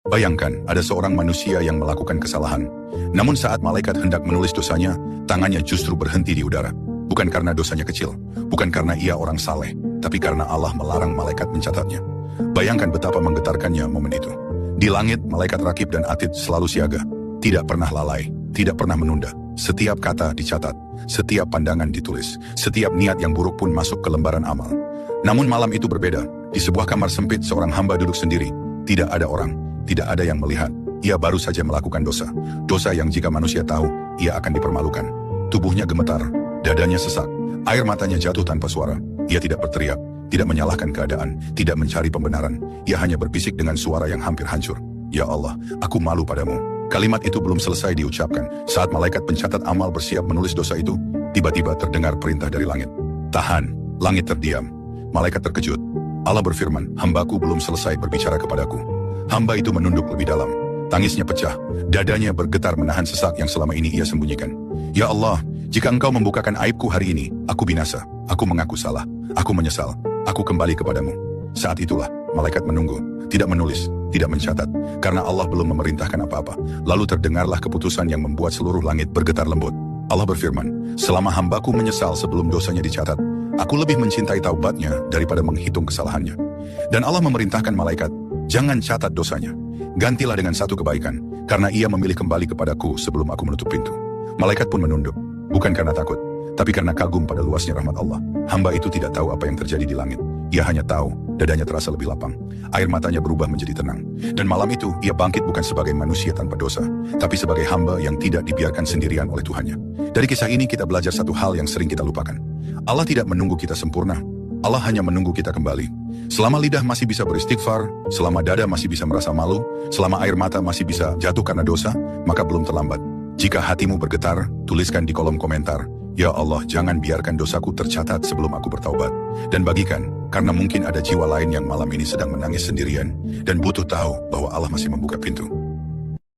Bayangkan, ada seorang manusia yang melakukan kesalahan. Namun saat malaikat hendak menulis dosanya, tangannya justru berhenti di udara. Bukan karena dosanya kecil, bukan karena ia orang saleh, tapi karena Allah melarang malaikat mencatatnya. Bayangkan betapa menggetarkannya momen itu. Di langit, malaikat rakib dan atid selalu siaga. Tidak pernah lalai, tidak pernah menunda. Setiap kata dicatat, setiap pandangan ditulis, setiap niat yang buruk pun masuk ke lembaran amal. Namun malam itu berbeda. Di sebuah kamar sempit, seorang hamba duduk sendiri. Tidak ada orang, tidak ada yang melihat. Ia baru saja melakukan dosa. Dosa yang jika manusia tahu, ia akan dipermalukan. Tubuhnya gemetar, dadanya sesak, air matanya jatuh tanpa suara. Ia tidak berteriak, tidak menyalahkan keadaan, tidak mencari pembenaran. Ia hanya berbisik dengan suara yang hampir hancur. Ya Allah, aku malu padamu. Kalimat itu belum selesai diucapkan. Saat malaikat pencatat amal bersiap menulis dosa itu, tiba-tiba terdengar perintah dari langit. Tahan, langit terdiam. Malaikat terkejut. Allah berfirman, hambaku belum selesai berbicara kepadaku. Hamba itu menunduk lebih dalam. Tangisnya pecah, dadanya bergetar menahan sesak yang selama ini ia sembunyikan. Ya Allah, jika engkau membukakan aibku hari ini, aku binasa. Aku mengaku salah. Aku menyesal. Aku kembali kepadamu. Saat itulah, malaikat menunggu. Tidak menulis, tidak mencatat. Karena Allah belum memerintahkan apa-apa. Lalu terdengarlah keputusan yang membuat seluruh langit bergetar lembut. Allah berfirman, selama hambaku menyesal sebelum dosanya dicatat, aku lebih mencintai taubatnya daripada menghitung kesalahannya. Dan Allah memerintahkan malaikat, jangan catat dosanya. Gantilah dengan satu kebaikan, karena ia memilih kembali kepadaku sebelum aku menutup pintu. Malaikat pun menunduk, bukan karena takut, tapi karena kagum pada luasnya rahmat Allah. Hamba itu tidak tahu apa yang terjadi di langit. Ia hanya tahu, dadanya terasa lebih lapang. Air matanya berubah menjadi tenang. Dan malam itu, ia bangkit bukan sebagai manusia tanpa dosa, tapi sebagai hamba yang tidak dibiarkan sendirian oleh Tuhannya. Dari kisah ini kita belajar satu hal yang sering kita lupakan. Allah tidak menunggu kita sempurna. Allah hanya menunggu kita kembali. Selama lidah masih bisa beristighfar, selama dada masih bisa merasa malu, selama air mata masih bisa jatuh karena dosa, maka belum terlambat. Jika hatimu bergetar, tuliskan di kolom komentar, ya Allah, jangan biarkan dosaku tercatat sebelum aku bertaubat. Dan bagikan, karena mungkin ada jiwa lain yang malam ini sedang menangis sendirian, dan butuh tahu bahwa Allah masih membuka pintu.